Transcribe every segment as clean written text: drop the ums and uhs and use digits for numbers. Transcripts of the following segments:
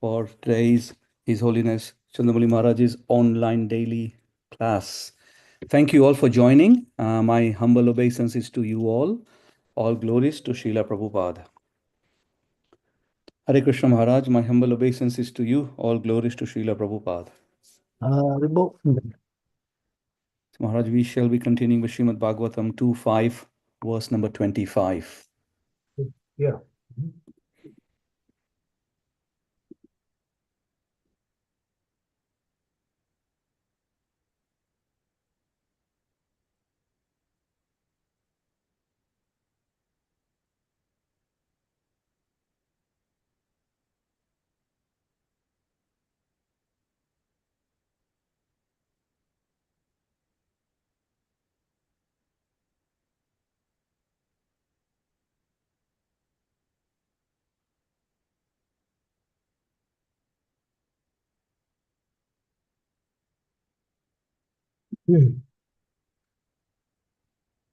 for today's His Holiness Chandramauli Maharaj's online daily class. Thank you all for joining. My humble obeisances to you all. All glories to Srila Prabhupada. Hare Krishna Maharaj, my humble obeisances to you. All glories to Srila Prabhupada. Maharaj, we shall be continuing with Srimad Bhagavatam 2.5, verse number 25. Yeah.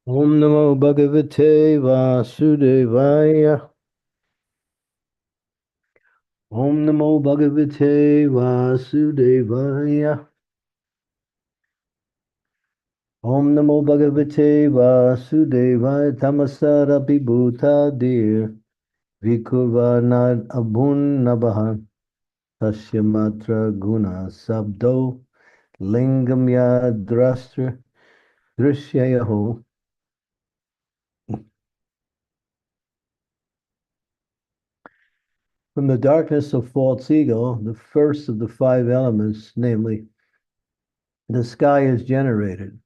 Om Namo Bhagavate Vasudevaya. Om Namo Bhagavate Vasudevaya. Om Namo Bhagavate Vasudevaya. Tamasara Bhibhuta Dir Vikurvanad Abhun Nabaha Tasya Matra Guna Sabdo Lingam Yadrastra Drishyayaho. From the darkness of false ego, the first of the five elements, namely the sky, is generated.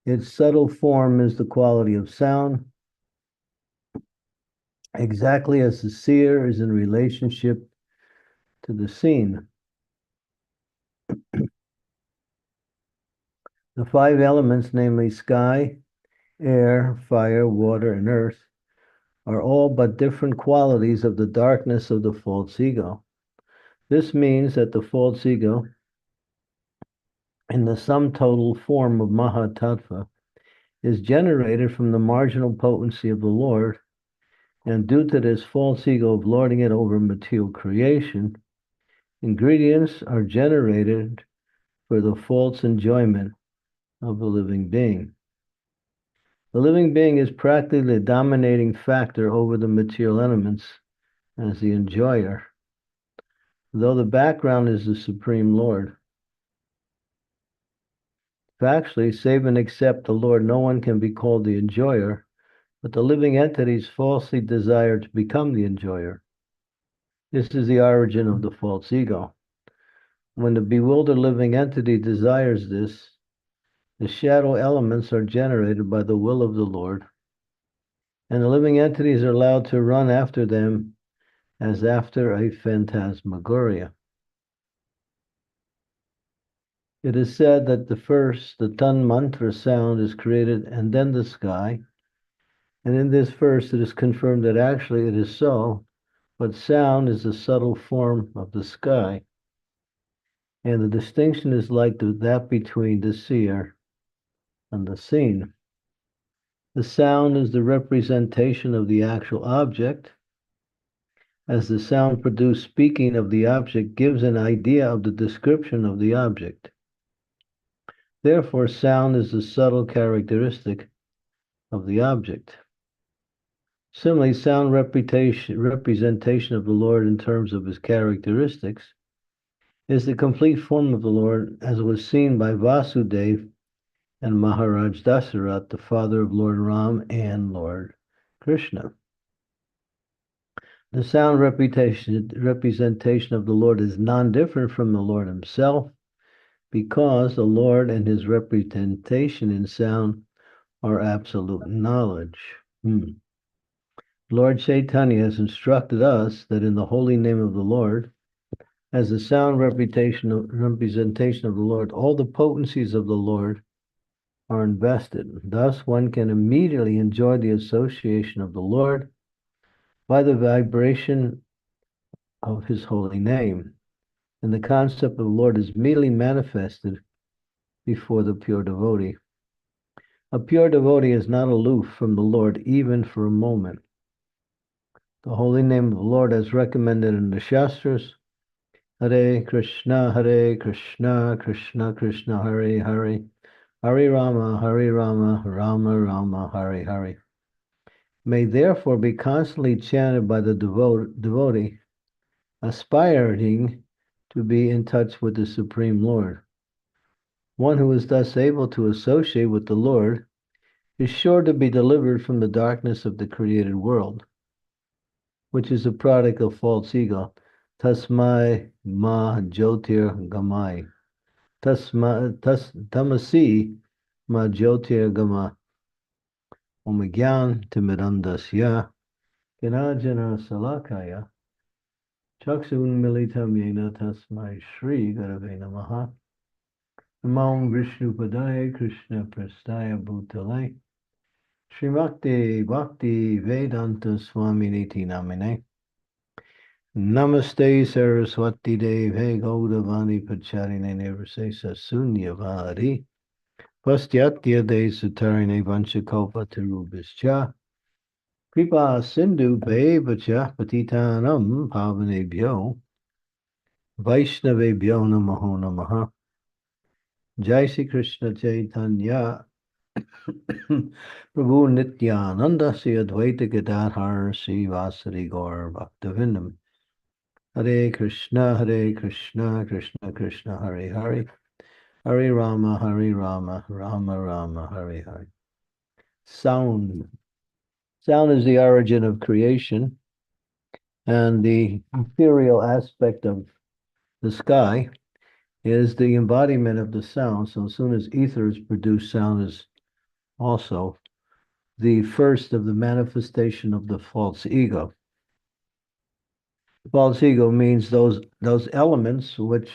Its subtle form is the quality of sound, exactly as the seer is in relationship to the seen. The five elements, namely sky, air, fire, water, and earth, are all but different qualities of the darkness of the false ego. This means that the false ego, in the sum total form of Mahatattva, is generated from the marginal potency of the Lord, and due to this false ego of lording it over material creation, ingredients are generated for the false enjoyment of the living being. The living being is practically the dominating factor over the material elements as the enjoyer, though the background is the Supreme Lord. Factually, save and except the Lord, no one can be called the enjoyer, but the living entities falsely desire to become the enjoyer. This is the origin of the false ego. When the bewildered living entity desires this, the shadow elements are generated by the will of the Lord, and the living entities are allowed to run after them as after a phantasmagoria. It is said that the Tan Mantra sound is created and then the sky, and in this verse it is confirmed that actually it is so, but sound is the subtle form of the sky, and the distinction is like that between the seer and the seen. The sound is the representation of the actual object, as the sound produced speaking of the object gives an idea of the description of the object. Therefore, sound is the subtle characteristic of the object. Similarly, sound representation of the Lord in terms of his characteristics is the complete form of the Lord as was seen by Vasudeva and Maharaj Dasarath, the father of Lord Ram and Lord Krishna. The sound representation of the Lord is non-different from the Lord himself, because the Lord and his representation in sound are absolute knowledge. Lord Chaitanya has instructed us that in the holy name of the Lord, as the sound representation of the Lord, all the potencies of the Lord are invested. Thus, one can immediately enjoy the association of the Lord by the vibration of his holy name. And the concept of the Lord is immediately manifested before the pure devotee. A pure devotee is not aloof from the Lord even for a moment. The holy name of the Lord, as recommended in the Shastras, Hare Krishna, Krishna Krishna, Hare Hare, Hare Rama, Rama Rama, Hare Hare. May therefore be constantly chanted by the devotee, aspiring to be in touch with the Supreme Lord. One who is thus able to associate with the Lord is sure to be delivered from the darkness of the created world, which is a product of false ego. Tasmai ma jyotir gamai. Tamasi ma jyotir gama. Omagyan timidandasya. Ganajana salakaya. Chaksun militam yena tasmai Shri Gurave namaha. Namam Vishnu Padaya Krishna Prastaya Bhutale. Srimakti Bhakti Vedanta Swami Niti Namine. Namaste Saraswati Deve Gaudavani Pacharine Nirvasesa Sunyavadi. Pastyatya De Sutarine Vanchakopa Terubischa. Kripa Sindhu Bevacha Patitanam Pavanebhyo. Vaishnavebhyo Namaho Namaha. Jai Sri Krishna Chaitanya Prabhu Nityananda Sri Advaita Gadadhar Sri Vasari Gaur Bhaktivinoda. Hare Krishna, Krishna Krishna, Hare Hare, Hare Rama, Rama Rama, Hare Hare. Sound. Sound is the origin of creation, and the ethereal aspect of the sky is the embodiment of the sound. So as soon as ethers produce, sound is also the first of the manifestation of the false ego. False ego means those elements which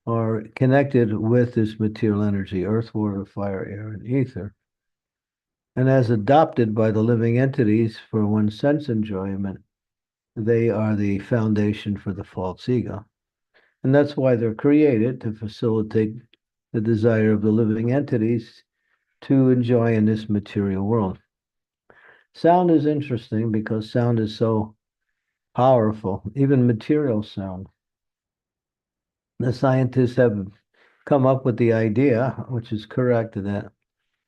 are connected with this material energy, earth, water, fire, air, and ether. And as adopted by the living entities for one's sense enjoyment, they are the foundation for the false ego. And that's why they're created, to facilitate the desire of the living entities to enjoy in this material world. Sound is interesting because sound is so powerful, even material sound. The scientists have come up with the idea, which is correct, that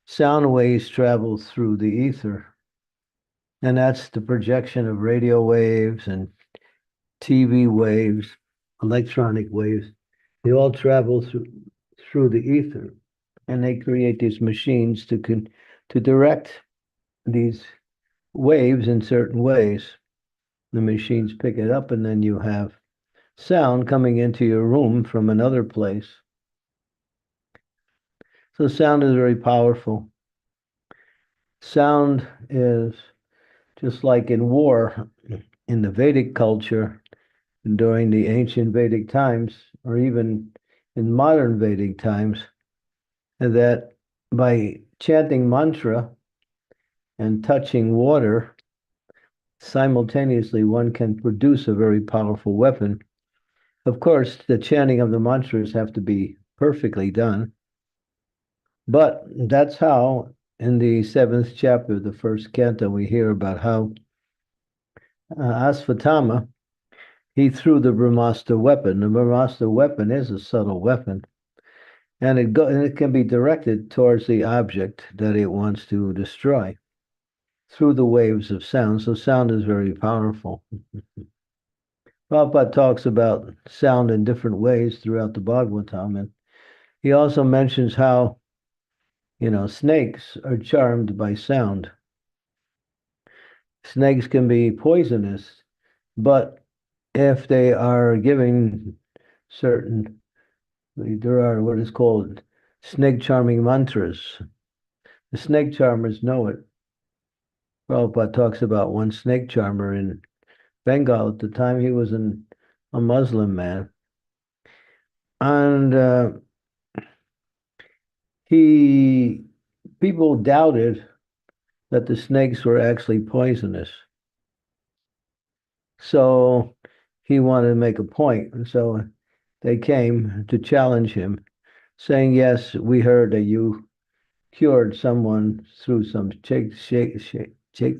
sound waves travel through the ether. And that's the projection of radio waves and TV waves, electronic waves. They all travel through the ether. And they create these machines to direct these waves in certain ways. The machines pick it up, and then you have sound coming into your room from another place. So sound is very powerful. Sound is just like in war, in the Vedic culture, during the ancient Vedic times, or even in modern Vedic times, that by chanting mantra and touching water, simultaneously one can produce a very powerful weapon. Of course, the chanting of the mantras have to be perfectly done, but that's how in the 7th chapter of the 1st canto we hear about how Asvatthama, he threw the Brahmastra weapon. The Brahmastra weapon is a subtle weapon, and it can be directed towards the object that it wants to destroy through the waves of sound. So sound is very powerful. Prabhupada talks about sound in different ways throughout the Bhagavatam, and he also mentions how, snakes are charmed by sound. Snakes can be poisonous, but if they are giving certain, there are what is called snake charming mantras. The snake charmers know it. Prabhupada talks about one snake charmer in Bengal at the time. He was a Muslim man. And people doubted that the snakes were actually poisonous. So he wanted to make a point. And so they came to challenge him, saying, yes, we heard that you cured someone through some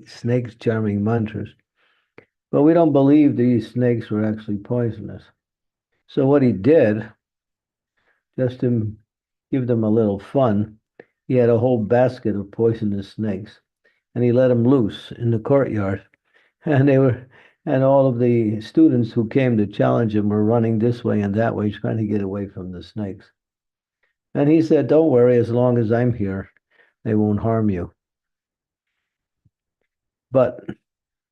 snake charming mantras, but we don't believe these snakes were actually poisonous. So what he did, just to give them a little fun, he had a whole basket of poisonous snakes, and he let them loose in the courtyard. And and all of the students who came to challenge him were running this way and that way, trying to get away from the snakes. And he said, "Don't worry, as long as I'm here, they won't harm you." But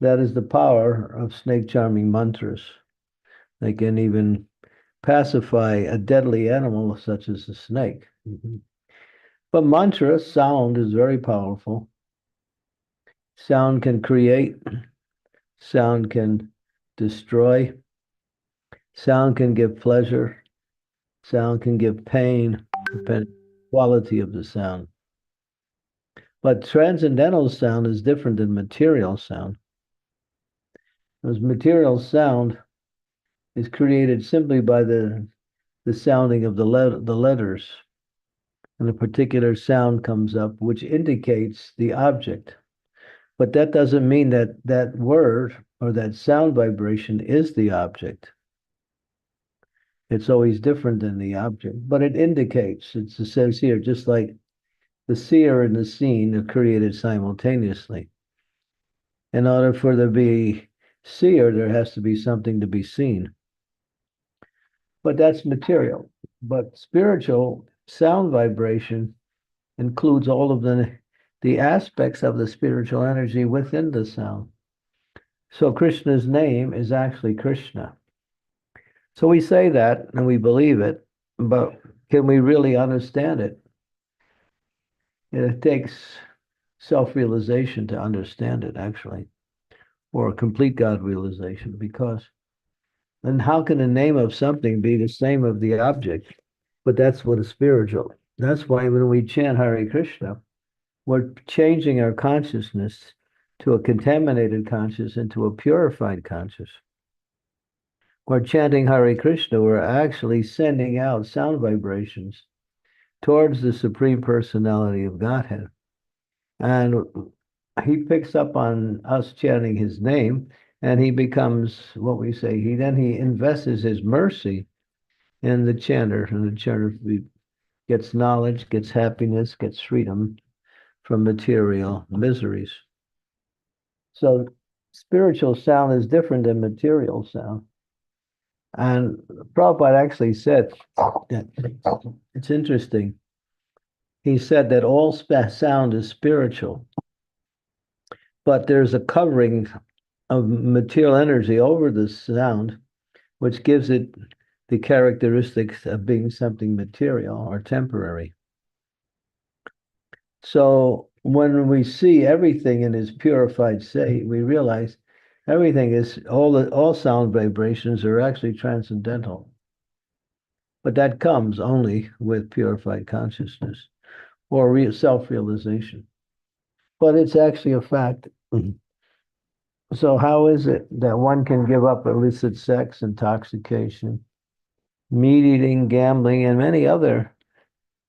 that is the power of snake charming mantras. They can even pacify a deadly animal such as a snake. But mantra sound is very powerful. Sound can create, sound can destroy, sound can give pleasure, sound can give pain, depending on the quality of the sound. But transcendental sound is different than material sound. Because material sound is created simply by the sounding of the letters. And a particular sound comes up, which indicates the object. But that doesn't mean that that word or that sound vibration is the object. It's always different than the object, but it indicates, it says here, just like the seer and the seen are created simultaneously. In order for there to be seer, there has to be something to be seen. But that's material. But spiritual sound vibration includes all of the aspects of the spiritual energy within the sound. So Krishna's name is actually Krishna. So we say that and we believe it, but can we really understand it? It takes self-realization to understand it, actually, or complete God realization, because then how can the name of something be the same of the object? But that's what is spiritual. That's why when we chant Hare Krishna, we're changing our consciousness to a contaminated conscious into a purified conscious. We're chanting Hare Krishna, we're actually sending out sound vibrations towards the Supreme Personality of Godhead. And he picks up on us chanting his name, and he becomes what we say. He invests his mercy in the chanter, and the chanter gets knowledge, gets happiness, gets freedom from material miseries. So spiritual sound is different than material sound. And Prabhupada actually said that it's interesting. He said that all sound is spiritual, but there's a covering of material energy over the sound, which gives it the characteristics of being something material or temporary. So when we see everything in its purified state, we realize everything is all sound vibrations are actually transcendental. But that comes only with purified consciousness or self-realization. But it's actually a fact. So how is it that one can give up illicit sex, intoxication, meat eating, gambling, and many other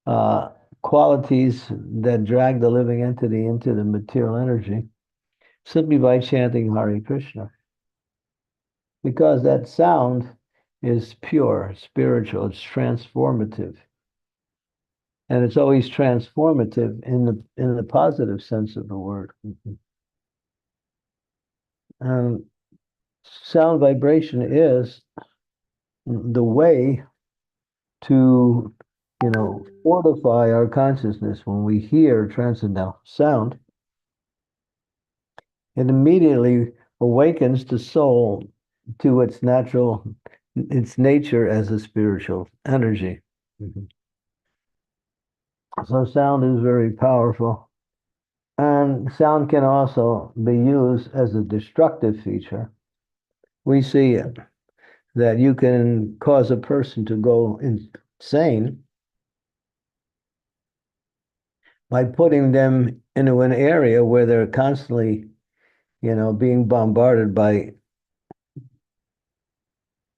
uh, qualities that drag the living entity into the material energy simply by chanting Hare Krishna? Because that sound is pure, spiritual, it's transformative. And it's always transformative in the positive sense of the word. Sound vibration is the way to, fortify our consciousness. When we hear transcendental sound, it immediately awakens the soul to its nature as a spiritual energy. So sound is very powerful. And sound can also be used as a destructive feature. We see that you can cause a person to go insane by putting them into an area where they're constantly, being bombarded by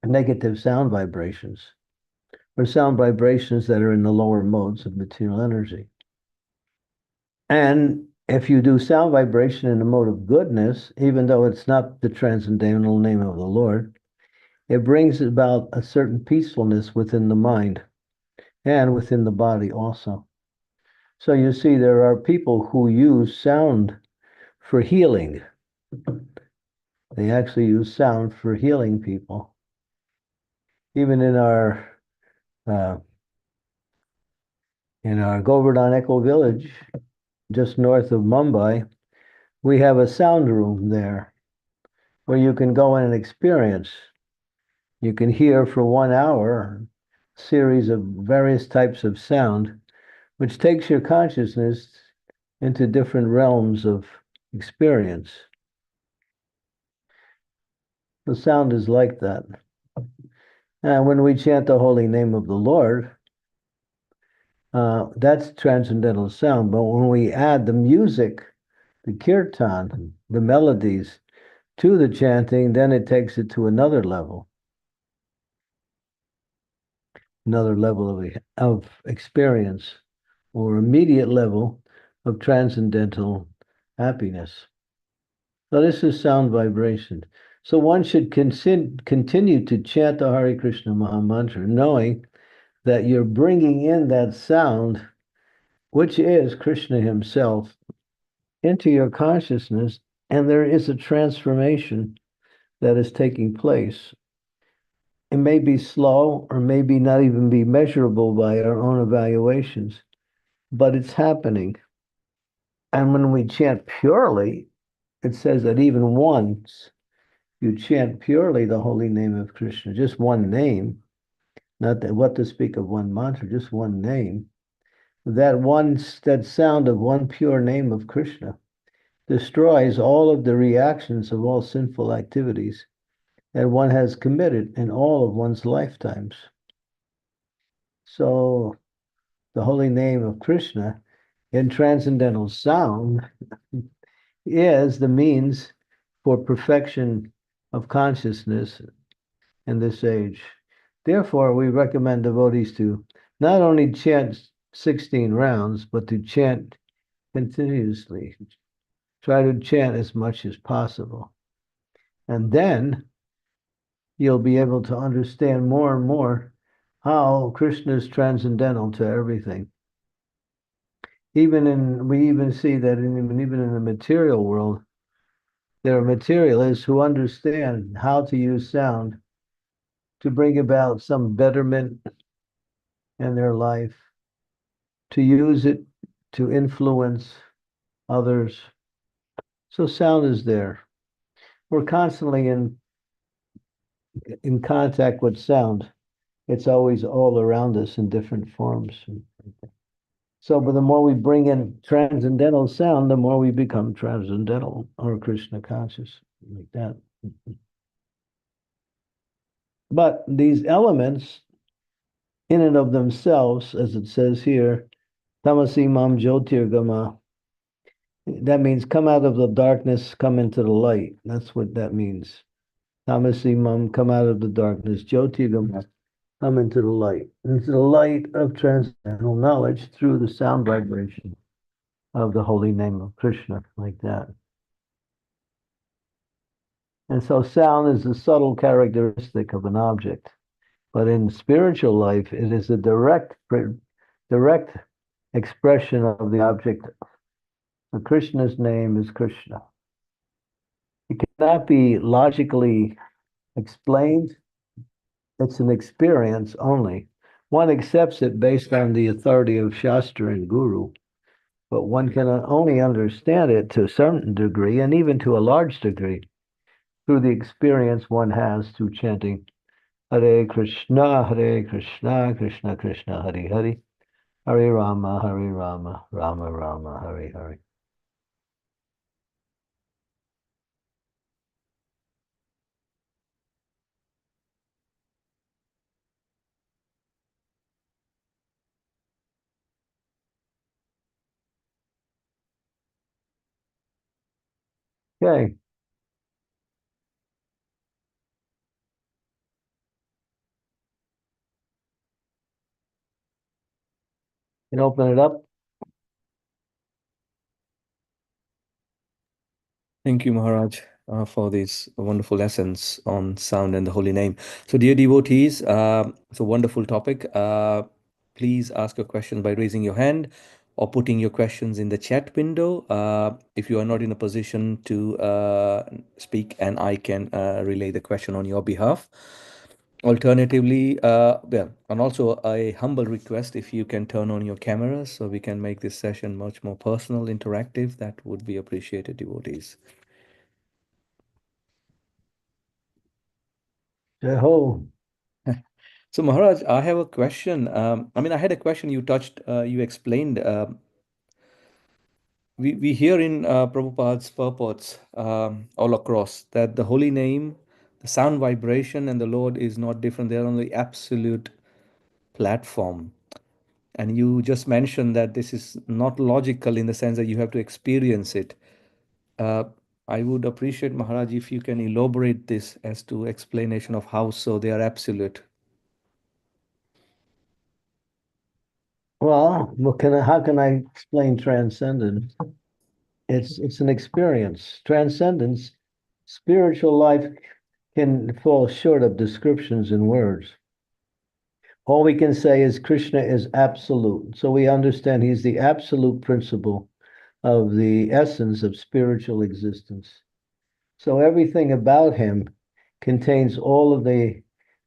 negative sound vibrations or sound vibrations that are in the lower modes of material energy. And if you do sound vibration in the mode of goodness, even though it's not the transcendental name of the Lord, it brings about a certain peacefulness within the mind and within the body also. So you see, there are people who use sound for healing. They actually use sound for healing people. Even in our Govardhan Echo Village, just north of Mumbai, we have a sound room there where you can go in and experience. You can hear for 1 hour a series of various types of sound, which takes your consciousness into different realms of experience. The sound is like that. And when we chant the holy name of the Lord, that's transcendental sound. But when we add the music, the kirtan, the melodies to the chanting, then it takes it to another level of experience or immediate level of transcendental happiness. So this is sound vibration. So one should continue to chant the Hare Krishna Maha Mantra, knowing that you're bringing in that sound, which is Krishna himself, into your consciousness, and there is a transformation that is taking place. It may be slow or maybe not even be measurable by our own evaluations, but it's happening. And when we chant purely, it says that even once you chant purely the holy name of Krishna, just one name, not that what to speak of one mantra, just one name, that sound of one pure name of Krishna destroys all of the reactions of all sinful activities that one has committed in all of one's lifetimes. So the holy name of Krishna in transcendental sound is the means for perfection of consciousness in this age. Therefore, we recommend devotees to not only chant 16 rounds, but to chant continuously. Try to chant as much as possible. And then you'll be able to understand more and more how Krishna is transcendental to everything. We even see that even in the material world, there are materialists who understand how to use sound to bring about some betterment in their life, to use it to influence others. So sound is there. We're constantly in contact with sound. It's always all around us in different forms. So, but the more we bring in transcendental sound, the more we become transcendental or Krishna conscious, like that. But these elements, in and of themselves, as it says here, tamasi mam jyotirgama, that means come out of the darkness, come into the light. That's what that means. Tamasi mam, come out of the darkness. Jyotirgama, come into the light. Into the light of transcendental knowledge through the sound vibration of the holy name of Krishna, like that. And so sound is a subtle characteristic of an object. But in spiritual life, it is a direct expression of the object. Krishna's name is Krishna. It cannot be logically explained. It's an experience only. One accepts it based on the authority of Shastra and Guru, but one can only understand it to a certain degree, and even to a large degree, through the experience one has through chanting Hare Krishna, Krishna Krishna, Hare Hare, Hare Rama, Rama Rama, Hare Hare. Okay, you can open it up. Thank you, Maharaj. for this wonderful lessons on sound and the holy name. So, dear devotees, it's a wonderful topic. Please ask your questions by raising your hand or putting your questions in the chat window. If you are not in a position to speak, and I can relay the question on your behalf. Alternatively, well, and also a humble request, if you can turn on your camera so we can make this session much more personal, interactive, that would be appreciated, devotees. Jehovah. So, Maharaj, I have a question. I mean, I had a question you touched, you explained. We hear in Prabhupada's purports all across that the holy name, the sound vibration, and the Lord is not different. They're on the absolute platform. And you just mentioned that this is not logical in the sense that you have to experience it. Uh, I would appreciate, Maharaj, if you can elaborate this as to explanation of how so they are absolute. Well, how can I explain transcendence? It's an experience. Transcendence, spiritual life can fall short of descriptions in words. All we can say is Krishna is absolute. So we understand he's the absolute principle of the essence of spiritual existence. So everything about him contains all of the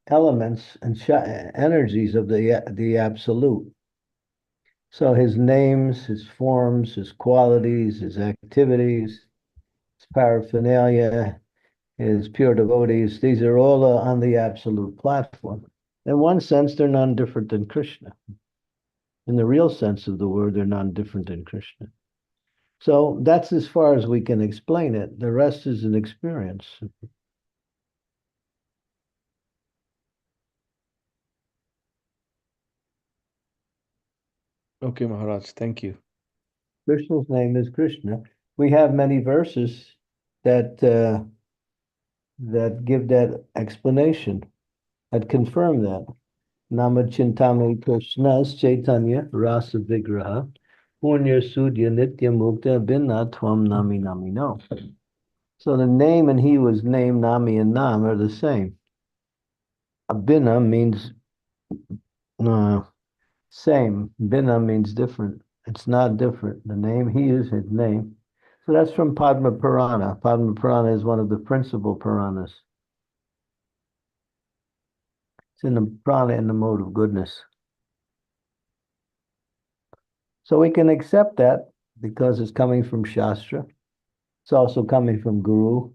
elements and energies of the absolute. So his names, his forms, his qualities, his activities, his paraphernalia, his pure devotees, these are all on the absolute platform. In one sense, they're none different than Krishna. In the real sense of the word, they're none different than Krishna. So that's as far as we can explain it. The rest is an experience. Okay, Maharaj, thank you. Krishna's name is Krishna. We have many verses that that give that explanation, that confirm that. Nama Chintame Krishnas Chaitanya Rasa Vigraha Punya Sudya Nitya Mukta Binna Tvam Nami Nami No. So the name and he was named Nami and Nam are the same. Abhinna means uh, same. Binna means different. It's not different. The name he is his name. So that's from Padma Purana. Padma Purana is one of the principal Puranas. It's in the Prana in the mode of goodness. So we can accept that because it's coming from Shastra. It's also coming from Guru.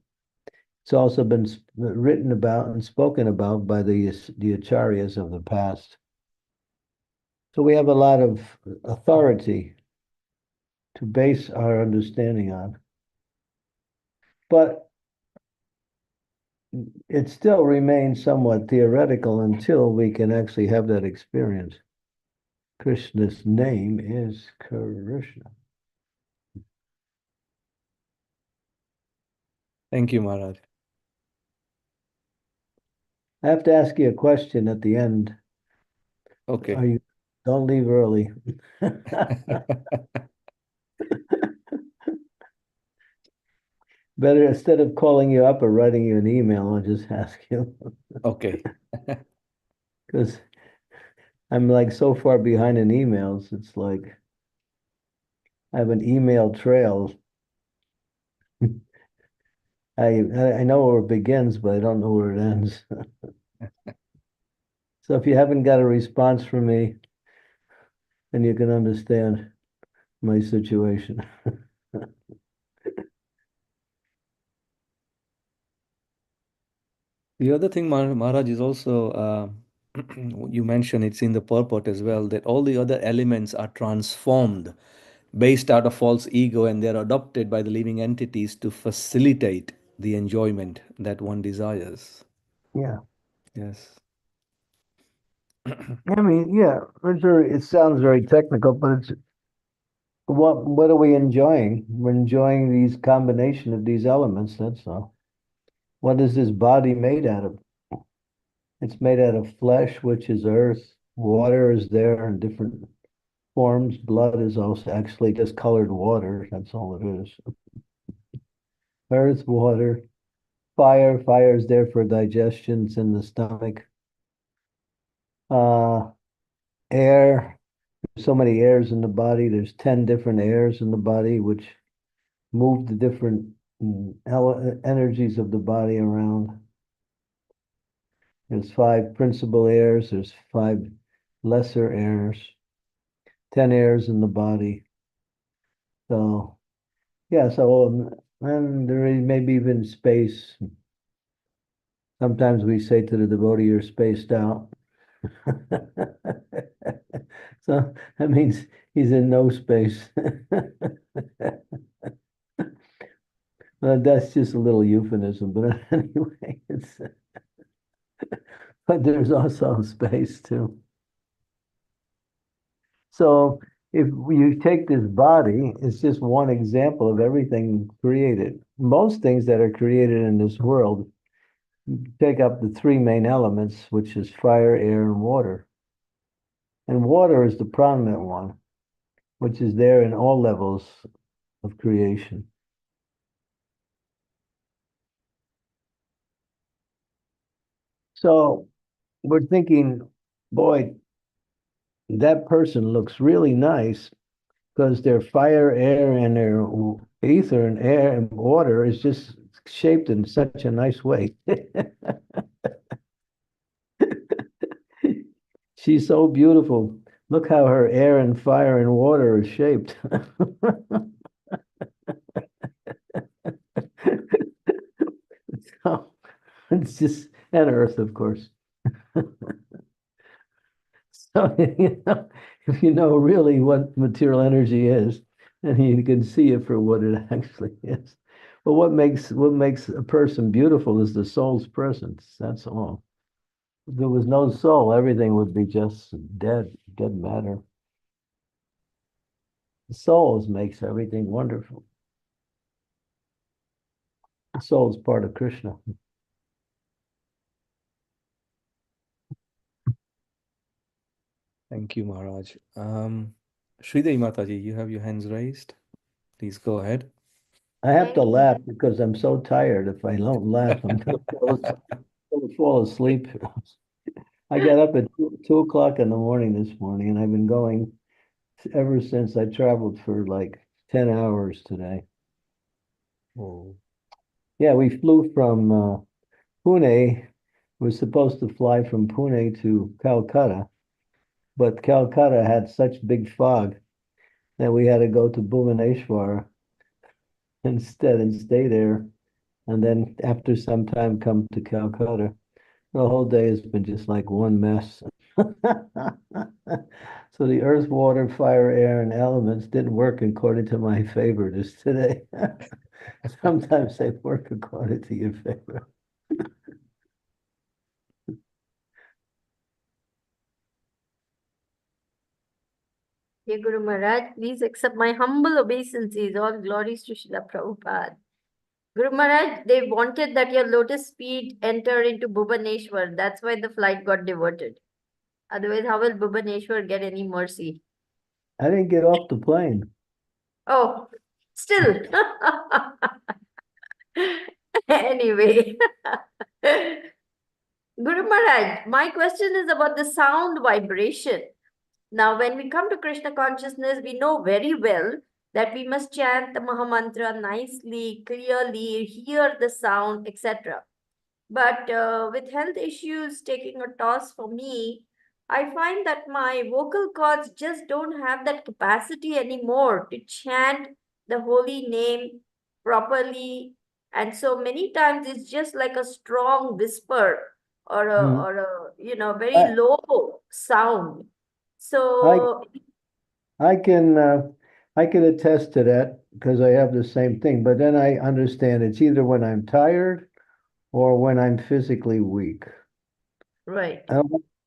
It's also been written about and spoken about by the acharyas of the past. So we have a lot of authority to base our understanding on. But it still remains somewhat theoretical until we can actually have that experience. Krishna's name is Krishna. Thank you, Maharaj. I have to ask you a question at the end. Okay. Are you don't leave early? Better instead of calling you up or writing you an email, I'll just ask you Okay. because I'm like so far behind in emails. It's like I have an email trail. I know where it begins, but I don't know where it ends. So if you haven't got a response from me, then you can understand my situation. The other thing, Maharaj, is also you mentioned it's in the purport as well that all the other elements are transformed based out of false ego and they're adopted by the living entities to facilitate the enjoyment that one desires. Yeah. Yes. I mean, yeah, it sounds very technical, but it's what are we enjoying? We're enjoying these combination of these elements, that's all. What is this body made out of? It's made out of flesh, which is earth. Water is there in different forms. Blood is also actually just colored water. That's all it is. Earth, water. fire. Fire is there for digestion. It's in the stomach. Air. There's so many airs in the body. There's 10 different airs in the body, which move the different energies of the body around. There's 5 principal airs. There's 5 lesser airs. 10 airs in the body. So, yeah, so, and there is maybe even space. Sometimes we say to the devotee, you're spaced out. So that means he's in no space. Well, that's just a little euphemism, but anyway, but there's also space too. So if you take this body, it's just one example of everything created. Most things that are created in this world take up the 3 main elements, which is fire, air, and water. And water is the prominent one, which is there in all levels of creation. So we're thinking, boy, that person looks really nice because their fire, air, and their ether and air and water is just shaped in such a nice way. She's so beautiful. Look how her air and fire and water is shaped. So it's just, and earth, of course. So, if you know really what material energy is, and you can see it for what it actually is. But what makes a person beautiful is the soul's presence. That's all. If there was no soul, everything would be just dead matter. The soul makes everything wonderful. The soul is part of Krishna. Thank you, Maharaj. Sridevi Mataji, you have your hands raised. Please go ahead. I have to laugh because I'm so tired. If I don't laugh, I'm going to fall asleep. I got up at 2 o'clock in the morning this morning, and I've been going ever since. I traveled for like 10 hours today. Oh. Yeah, we flew from Pune. We're supposed to fly from Pune to Calcutta, but Calcutta had such big fog that we had to go to Bhubaneswar instead and stay there. And then after some time, come to Calcutta. The whole day has been just like one mess. So the earth, water, fire, air, and elements didn't work according to my favor this today. Sometimes they work according to your favor. Dear Guru Maharaj, please accept my humble obeisances. All glories to Srila Prabhupada. Guru Maharaj, they wanted that your lotus feet enter into Bhubaneswar. That's why the flight got diverted. Otherwise, how will Bhubaneswar get any mercy? I didn't get off the plane. Oh, still. Anyway. Guru Maharaj, my question is about the sound vibration. Now, when we come to Krishna consciousness, we know very well that we must chant the Mahamantra nicely, clearly, hear the sound, etc. But with health issues taking a toss for me, I find that my vocal cords just don't have that capacity anymore to chant the holy name properly. And so many times it's just like a strong whisper Mm. or a very I, low sound. I, So I can, I can attest to that because I have the same thing. But then I understand it's either when I'm tired or when I'm physically weak. right.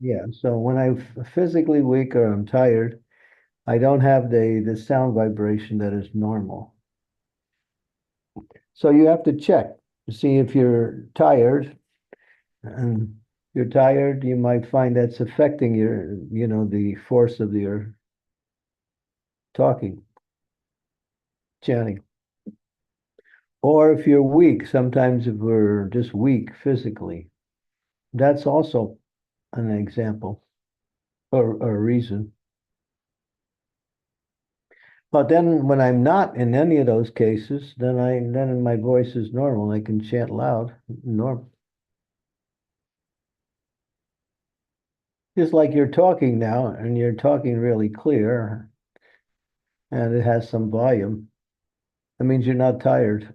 Yeah, so when I'm physically weak or I'm tired, I don't have the sound vibration that is normal. So you have to check to see if you're tired. And you're tired, you might find that's affecting your, the force of your talking, chanting. Or if you're weak, sometimes if we're just weak physically, that's also an example or a reason. But then when I'm not in any of those cases, then my voice is normal. I can chant loud, normal. Just like you're talking now, and you're talking really clear, and it has some volume. That means you're not tired.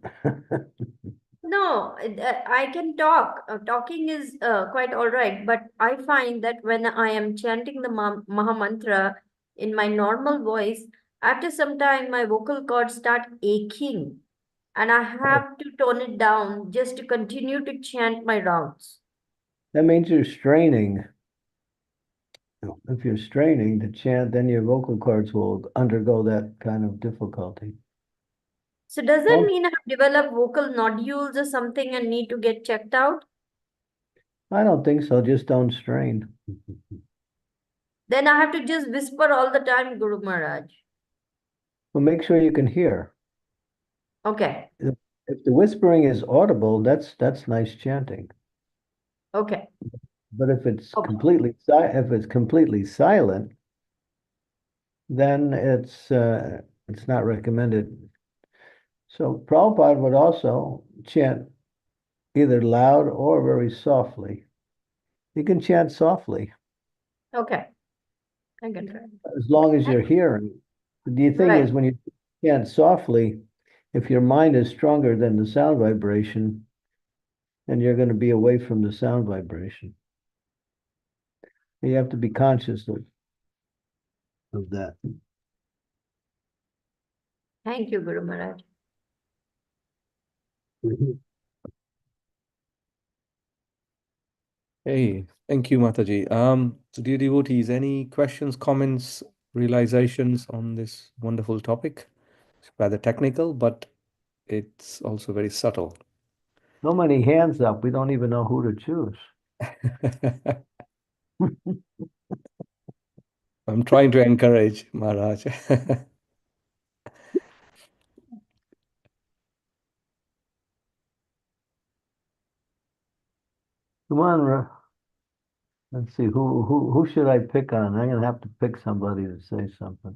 No, I can talk. Talking is quite all right, but I find that when I am chanting the Maha Mantra in my normal voice, after some time my vocal cords start aching, and I have to tone it down just to continue to chant my rounds. That means you're straining. If you're straining to chant, then your vocal cords will undergo that kind of difficulty. So does that Don't, mean I have developed vocal nodules or something and need to get checked out? I don't think so. Just don't strain. Then I have to just whisper all the time, Guru Maharaj. Well, make sure you can hear. Okay, If the whispering is audible, that's nice chanting. okay, But if it's okay. completely silent, then it's not recommended. So Prabhupada would also chant either loud or very softly. You can chant softly Okay, I can try. as long as Thank you're hearing. The thing is, Right. when you chant softly, if your mind is stronger than the sound vibration, then you're going to be away from the sound vibration. You have to be conscious of that. Thank you, Guru Maharaj. Mhm. Hey, thank you, Mataji. So dear devotees, any questions, comments, realizations on this wonderful topic? It's rather technical, but it's also very subtle. So many hands up, we don't even know who to choose. I'm trying to encourage Maharaj. Come on, let's see, who should I pick on? I'm gonna have to pick somebody to say something.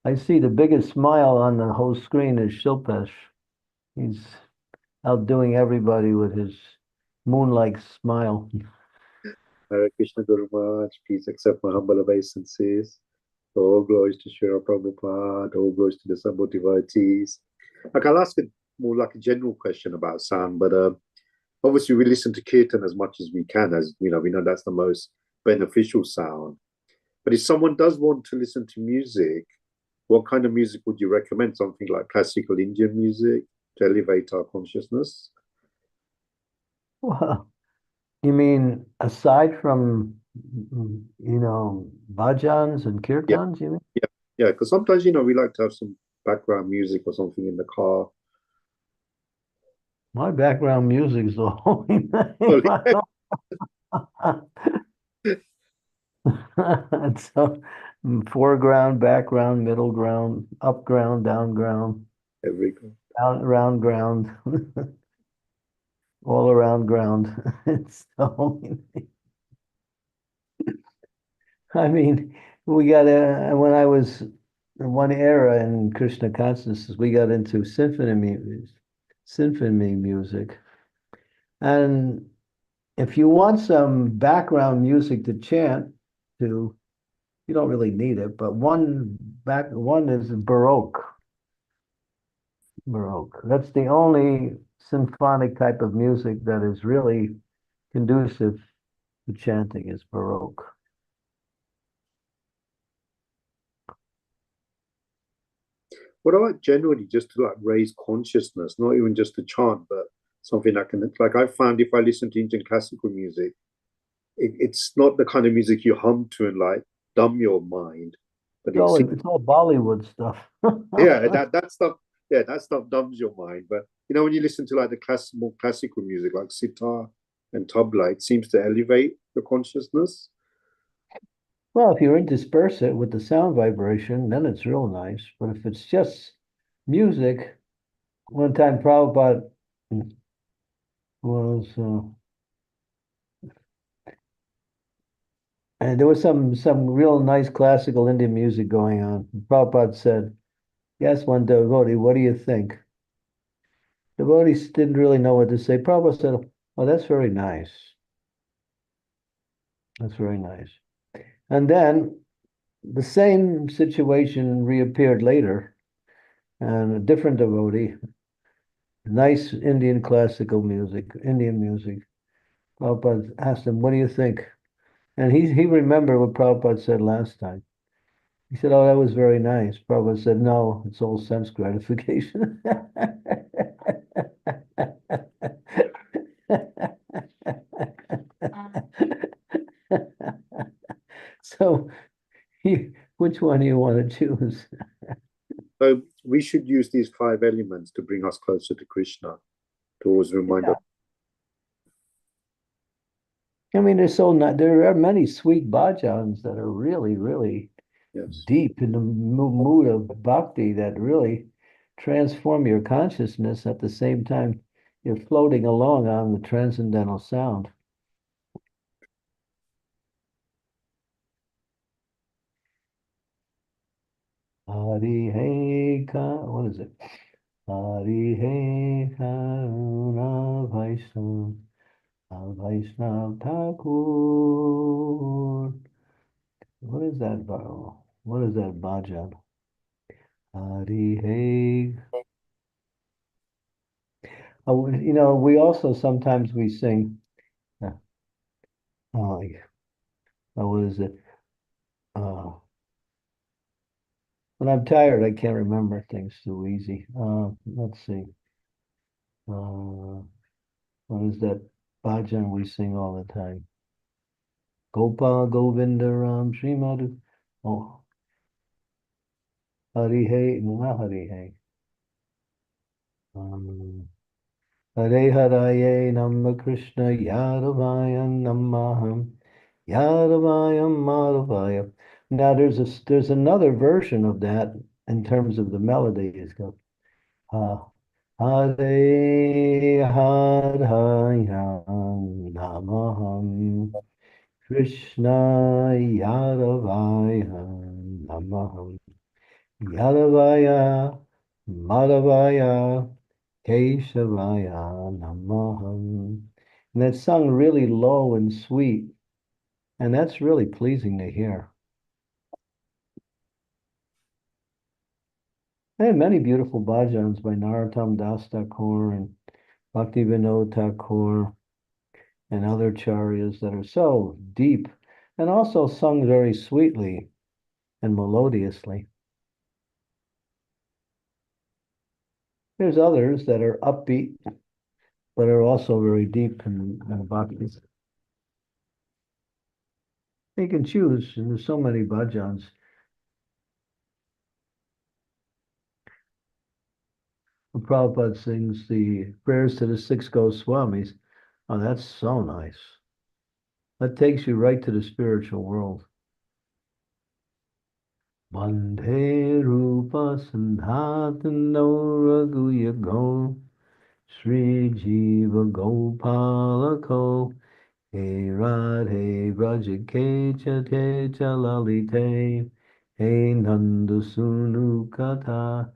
I see the biggest smile on the whole screen is Shilpesh. He's outdoing everybody with his moon-like smile. Hare Krishna Guru Maharaj, please accept my humble obeisances. All glories to Srila Prabhupada, all glories to the assembled devotees. Like I'll ask it more like a general question about sound, but obviously we listen to kirtan as much as we can, as you know, we know that's the most beneficial sound. But if someone does want to listen to music, what kind of music would you recommend? Something like classical Indian music to elevate our consciousness? Well, you mean aside from, bhajans and Yeah, kirtans, you mean? yeah, yeah. Because sometimes, we like to have some background music or something in the car. My background music is the holy name. Well, I don't- So foreground, background, middle ground, up ground, down ground, there we go. around ground, all around ground. It's the holy name. I mean, when I was in one era in Krishna consciousness, we got into symphony music. And if you want some background music to chant to, you don't really need it, but one is Baroque. Baroque. That's the only symphonic type of music that is really conducive to chanting is Baroque. What about generally just to like raise consciousness, not even just to chant, but something that can, like I found if I listen to Indian classical music, it's not the kind of music you hum to and like dumb your mind, but It's all Bollywood stuff. yeah, that stuff, yeah, that stuff dumbs your mind. But when you listen to like the classical music like sitar and tabla, it seems to elevate the consciousness. Well, if you intersperse it with the sound vibration, then it's real nice. But if it's just music, one time Prabhupada was, and there was some real nice classical Indian music going on. Prabhupada said, yes, one devotee, what do you think? Devotees didn't really know what to say. Prabhupada said, oh, that's very nice. That's very nice. And then the same situation reappeared later, and a different devotee, nice Indian classical music, Indian music. Prabhupada asked him, what do you think? And he remembered what Prabhupada said last time. He said, oh, that was very nice. Prabhupada said, no, it's all sense gratification. So, which one do you want to choose? So we should use these 5 elements to bring us closer to Krishna, to always remind us. I mean, there are many sweet bhajans that are really, really Yes. deep in the mood of bhakti that really transform your consciousness at the same time you're floating along on the transcendental sound. Hari Hey what is it? Hari Hey Karuna Vaishnav Thakur. What is that? What is that bhajan? Hari Hey. Oh, we also sometimes we sing. Oh, what is it? When I'm tired, I can't remember things too easy. Let's see. What is that bhajan we sing all the time? Gopal Govinda Ram Srimadu. Oh, Hari Hey, not Hari Hey. Hare Haraye Nama Krishna Yadavaya Namaham Yadavayam Madhavaya. Now there's another version of that in terms of the melody. It's called Hare Hardaya Namaham Krishna Yadavaya Namaham Yadavaya Madhavaya Keshavaya Namaham. And that's sung really low and sweet, and that's really pleasing to hear. I have many beautiful bhajans by Narottam Das Thakur and Bhakti Vinod Thakur and other charyas that are so deep and also sung very sweetly and melodiously. There's others that are upbeat, but are also very deep in bhakti. You can choose, and there's so many bhajans. Prabhupada sings the prayers to the 6 Goswamis. Oh, that's so nice. That takes you right to the spiritual world. Bandhe Rupa Sandhatano Raghuyago Sri Jiva Gopalako He Radhe Vrajake Chate Chalalite He Nandasunu Kata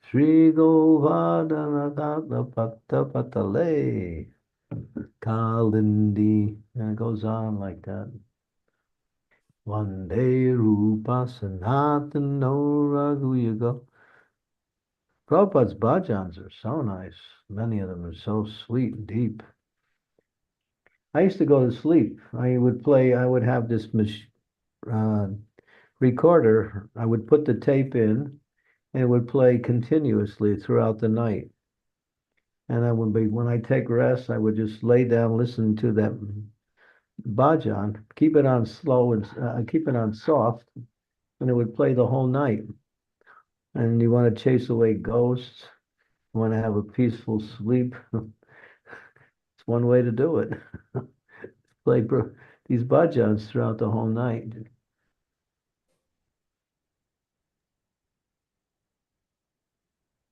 Sri Govardhana Tata Pata Patale Kalindi. And it goes on like that. Vande Rupa Sanatano Raghuyaga. Prabhupada's bhajans are so nice. Many of them are so sweet and deep. I used to go to sleep. I would have this recorder. I would put the tape in and it would play continuously throughout the night. And when I take rest, I would just lay down, listen to that bhajan, keep it on slow and keep it on soft, and it would play the whole night. And you want to chase away ghosts, you want to have a peaceful sleep. It's one way to do it. Play these bhajans throughout the whole night.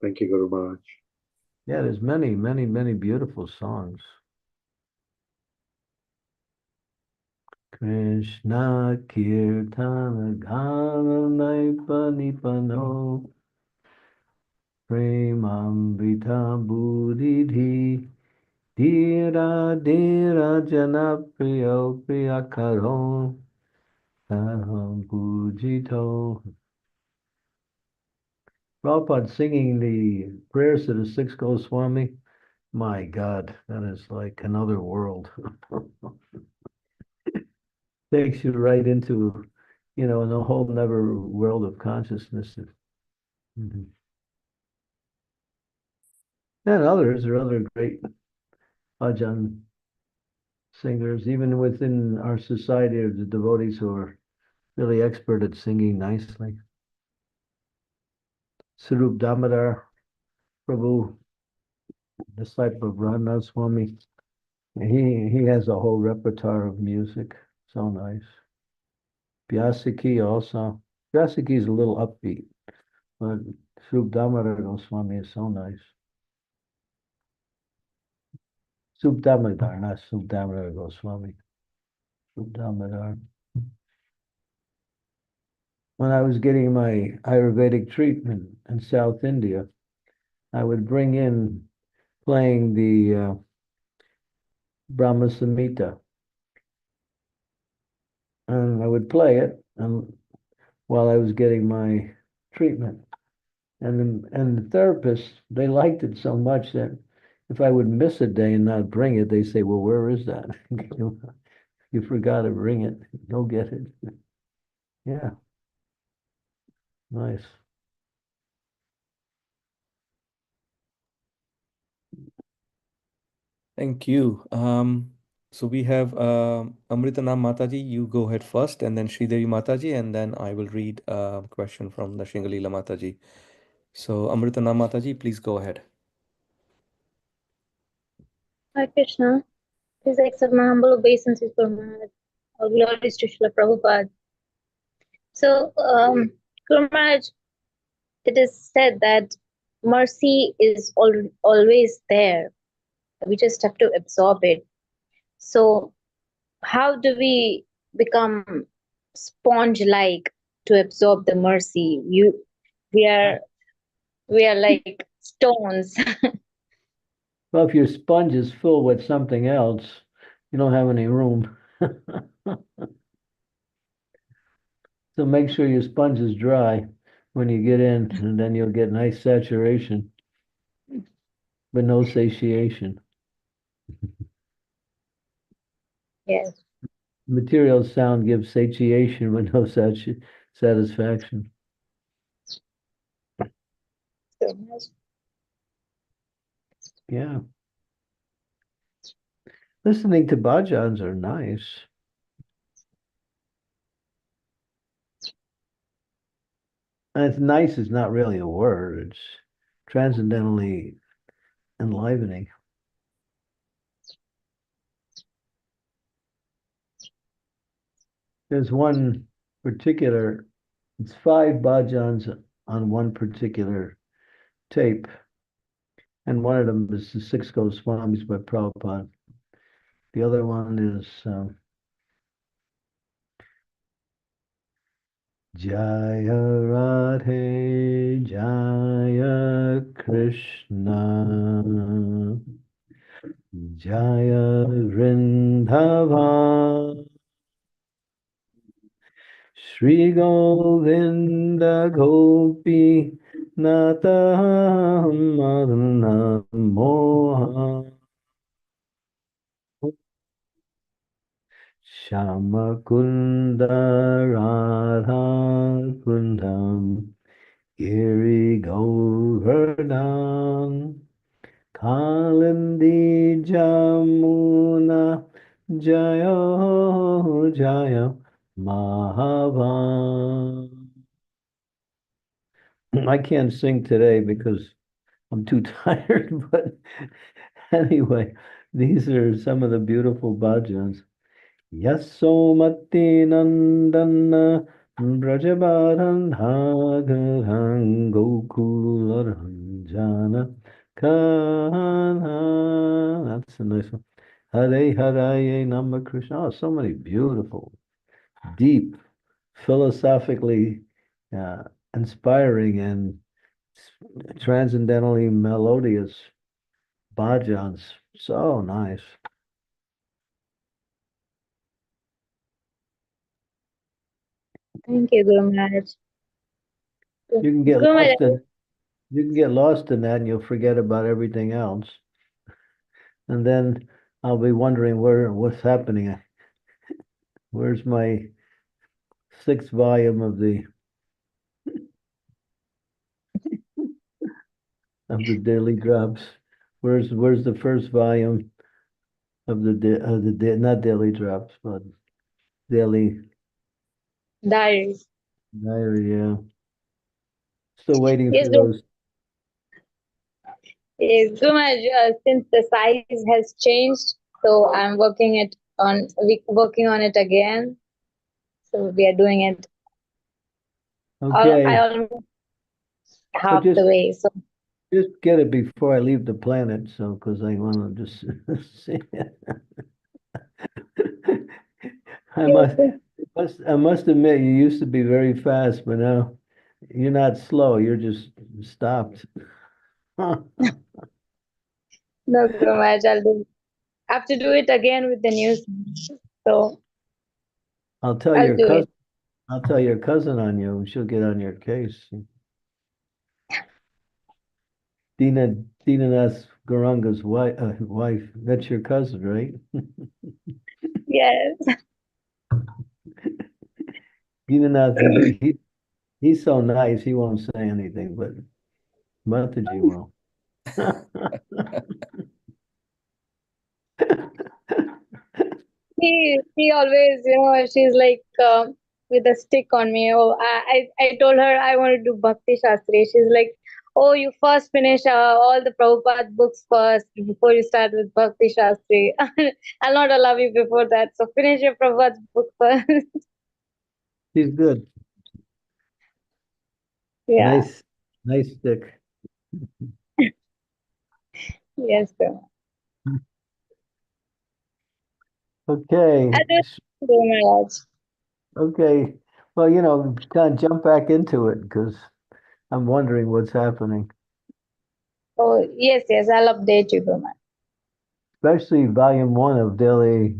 Thank you, Guru Maharaj. Yeah, there's many, many, many beautiful songs. Krishna Kirtana Gana Naipa Nipano Premamrita Buddhidhi Dhira Dhira Jana Priyo Priyakaro Aham Pujito. Prabhupada singing the prayers to the six Goswami. My God, that is like another world. Takes you right into, in a whole other world of consciousness. Mhm. And others, there are other great bhajan singers, even within our society, are the devotees who are really expert at singing nicely. Sarup Damodar Prabhu, disciple of Radhanath Swami, he has a whole repertoire of music. So nice. Vyasaki also. Vyasaki is a little upbeat, but Sarup Damodar Goswami is so nice. Sarup Damodar, not Sarup Damodar Goswami. Sarup Damodar. When I was getting my Ayurvedic treatment in South India, I would bring in playing the Brahma Samhita, and I would play it while I was getting my treatment. And the therapists, they liked it so much that if I would miss a day and not bring it, they say, "Well, where is that? You forgot to bring it. Go get it." Yeah, nice. Thank you. So we have Amritanam Mataji. You go ahead first, and then Sridevi Mataji, and then I will read a question from the Shingalila Mataji. So Amritanam Mataji, please go ahead. Hi Krishna, please accept my humble obeisances for Maharaj. All glories to Srila Prabhupada. So, Guru Maharaj, it is said that mercy is always there. We just have to absorb it. So, how do we become sponge-like to absorb the mercy? We are like stones. Well, if your sponge is full with something else, you don't have any room. So make sure your sponge is dry when you get in, and then you'll get nice saturation, but no satiation. Yes. Material sound gives satiation, but no satisfaction. Yeah. Listening to bhajans are nice. And it's nice is not really a word. It's transcendentally enlivening. There's one particular, it's 5 bhajans on one particular tape. And one of them is the 6 Goswamis by Prabhupada. The other one is Jaya Radhe Jaya Krishna Jaya Vrindava Shri Govinda Gopi Nata Madana Moha Shama Kunda Radha Kundam Giri Govardhan Kalindi Jamuna Jayo Jayo Mahava. I can't sing today because I'm too tired, but anyway, these are some of the beautiful bhajans. Yasomati Nandana Brajabaran Hagarang Gokularanjana Kanha. That's a nice one. Hare Haraye Nama Krishna. Oh, so many beautiful, deep, philosophically inspiring and transcendentally melodious bhajans. So nice. Thank you, Guru Maharaj. You can get Guru Maharaj, lost in you can get lost in that and you'll forget about everything else. And then I'll be wondering what's happening. Where's my sixth volume of the daily drops? Where's the first volume of the not daily drops, but daily Diary. diary? Yeah. Still waiting Yes, for those. yes, Guru Maharaj, since the size has changed, so I'm working on it again. So we are doing it. I Okay. almost But half the way. So just get it before I leave the planet, so because I want to just see it. I must admit, you used to be very fast, but now you're not slow. You're just stopped. no, Guru Maharaj, I have to do it again with the news. So I'll tell I'll your do it. cousin. I'll tell your cousin on you, and she'll get on your case. Dina's Garanga's wife. That's your cousin, right? Yes. Dinanath, he's so nice. He won't say anything, but Mataji will. She always, she's like with a stick on me. Oh, I told her I want to do Bhakti Shastri. She's like, oh, you first finish all the Prabhupada books first before you start with Bhakti Shastri. I'll not allow you before that. So finish your Prabhupada book first. He's good. Yeah. Nice stick. Yes, sir. Okay. I just Guru Maharaj. Okay. Well, kind of jump back into it because I'm wondering what's happening, Oh, yes, I'll update you, Guru Maharaj. especially volume one of Daily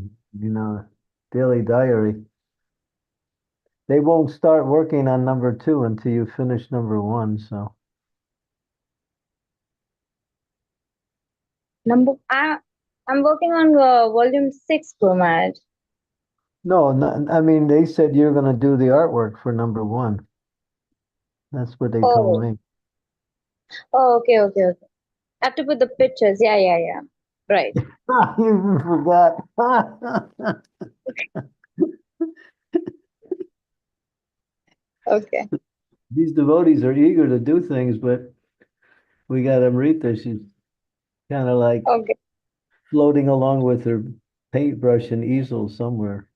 Diary. They won't start working on number two until you finish number one. So I'm working on volume 6, Guru Maharaj. no, I mean they said you're going to do the artwork for number one. That's what they told Oh, me. okay. I have to put the pictures. Yeah. Right. You even forgot. Okay. These devotees are eager to do things, but we got Amrita. She's kind of like Okay. floating along with her paintbrush and easel somewhere.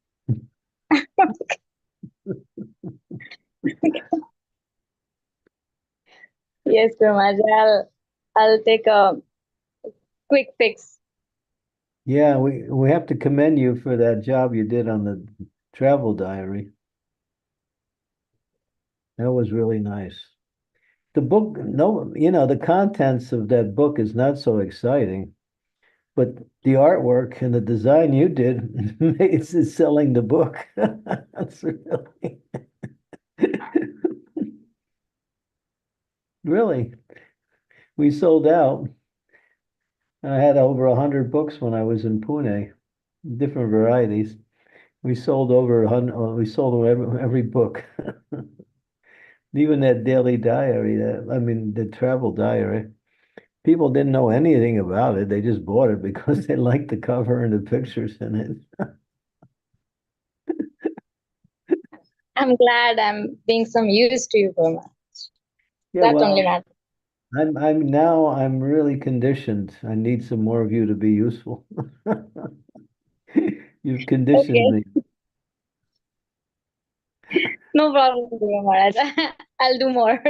Yes, Guru Maharaj. I'll take a quick fix. Yeah, we have to commend you for that job you did on the travel diary. That was really nice. The book, no, the contents of that book is not so exciting, but the artwork and the design you did makes it selling the book. That's really, really, we sold out. I had over 100 books when I was in Pune, different varieties. We sold over 100. We sold every book, even that daily diary. The travel diary. People didn't know anything about it. They just bought it because they liked the cover and the pictures in it. I'm glad I'm being some use to you, Guru Maharaj. Yeah, That only well, matters. I'm really conditioned. I need some more of you to be useful. You've conditioned Okay. me. No problem, Guru Maharaj. I'll do more.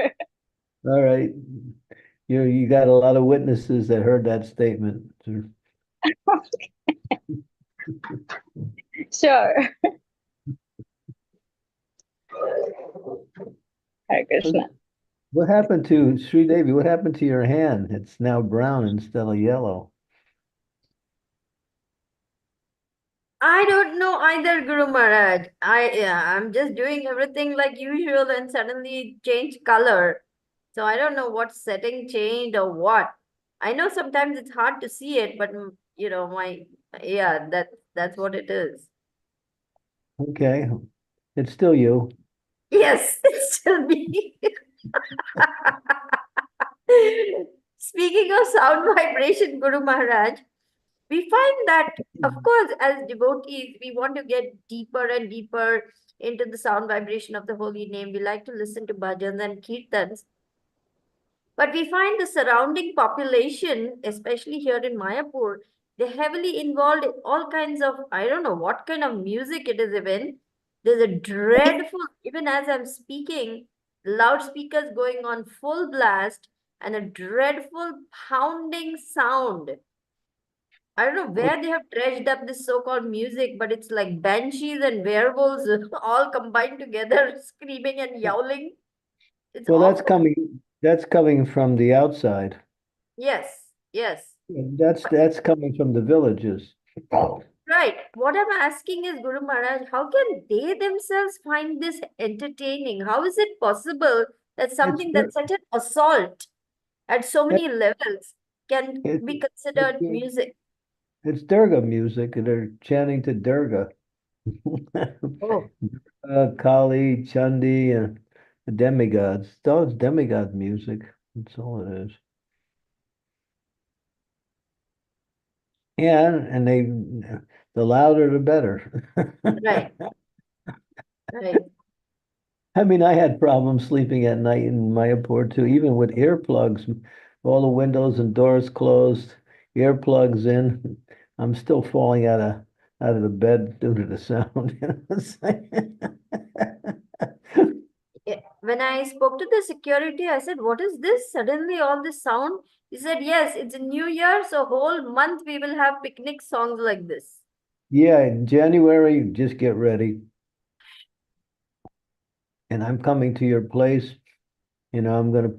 All right. You got a lot of witnesses that heard that statement. Sure. Hare Krishna. What happened to Sri Devi? What happened to your hand? It's now brown instead of yellow. I don't know either, Guru Maharaj. I'm just doing everything like usual and suddenly it changed color. So I don't know what setting changed or what. I know sometimes it's hard to see it, but that's what it is. Okay, it's still you. Yes, it's still me. Speaking of sound vibration, Guru Maharaj, we find that, of course, as devotees, we want to get deeper and deeper into the sound vibration of the holy name. We like to listen to bhajans and kirtans. But we find the surrounding population, especially here in Mayapur, they're heavily involved in all kinds of, I don't know what kind of music it is even. There's a dreadful, even as I'm speaking, loudspeakers going on full blast and a dreadful pounding sound. I don't know where they have dredged up this so-called music, but it's like banshees and werewolves all combined together, screaming and yowling. It's Well, awful. that's coming from the outside. Yes, yes. That's coming from the villages. Right. What I'm asking is, Guru Maharaj, how can they themselves find this entertaining? How is it possible that It's something that's such an assault at so it, many levels can it, be it's considered music? it's Durga music, and they're chanting to Durga. Oh, Kali, Chandi, and the demigods. It's demigod music. That's all it is. Yeah, and the louder the better. right, right. I mean, I had problems sleeping at night in Mayapur too, even with earplugs, all the windows and doors closed, earplugs in. I'm still falling out of the bed due to the sound. When I spoke to the security, I said, "What is this? Suddenly, all this sound?" He said, "Yes, it's a New Year, so whole month we will have picnic songs like this." Yeah, in January, just get ready. And I'm coming to your place. I'm gonna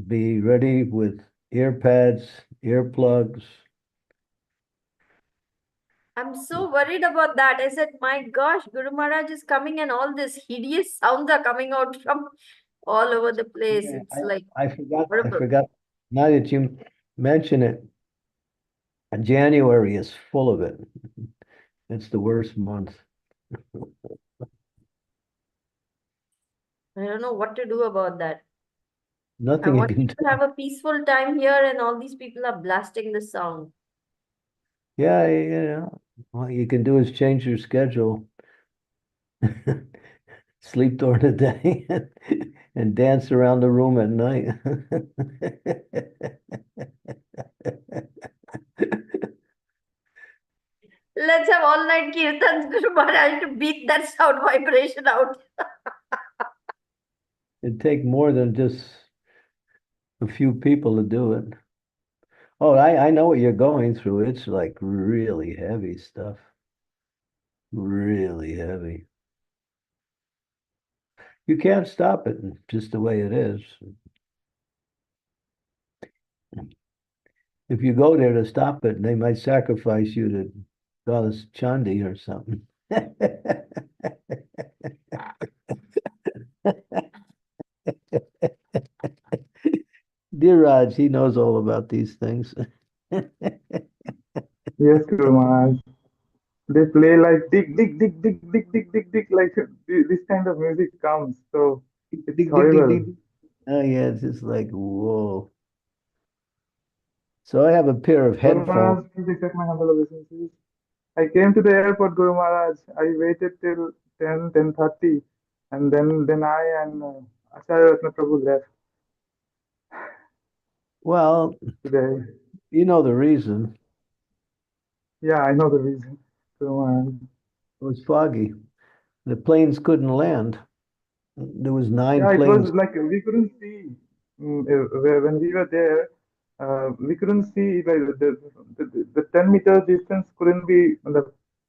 be ready with ear pads, earplugs. I'm so worried about that. I said, "My gosh, Guru Maharaj is coming, and all these hideous sounds are coming out from all over the place." Yeah, It's like I horrible. forgot. Now that you mention it, January is full of it. It's the worst month. I don't know what to do about that. I Nothing you can wanted to do. have a peaceful time here, and all these people are blasting the sound. Yeah, what you can do is change your schedule. Sleep during the day and dance around the room at night. Let's have all night kirtans, Guru Maharaj, to beat that sound vibration out. It'd take more than just a few people to do it. Oh, I know what you're going through. It's like really heavy stuff. Really heavy. You can't stop it, just the way it is. If you go there to stop it, they might sacrifice you to Goddess Chandi or something. Dear Raj, he knows all about these things. Yes, Guru Maharaj. They play like dig, dig, dig, dig, dig, dig, dig, dig, like this kind of music comes. So it's Dig, dig, dig, horrible. dig. Oh yeah, it's just like whoa. So I have a pair of Guru headphones. Maharaj, please accept my humble obeisances. I came to the airport, Guru Maharaj. I waited till 10:30, and then I and Acharya Ratna Prabhu left Well, today. you know the reason. Yeah, I know the reason, Guru Maharaj. It was foggy. The planes couldn't land. There was nine Yeah, it was planes. like we couldn't see when we were there. we couldn't see like the 10 meters distance couldn't be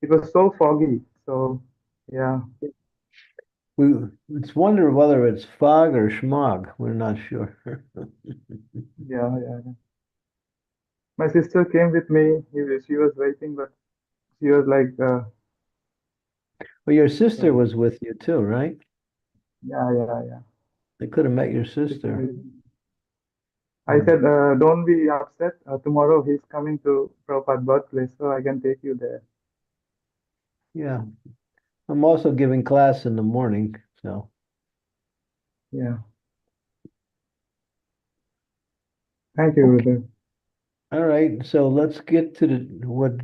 it was so foggy. So yeah. It's wonder whether it's fog or smog. We're not sure. Yeah. My sister came with me. She was waiting, but she was like, Well, your sister was with you too, right? yeah. They could have met your sister. I said, don't be upset. Tomorrow he's coming to Prabhupada's birthplace, so I can take you there. Yeah. I'm also giving class in the morning, so. Yeah. Thank you, Okay. brother. All right, so let's get to what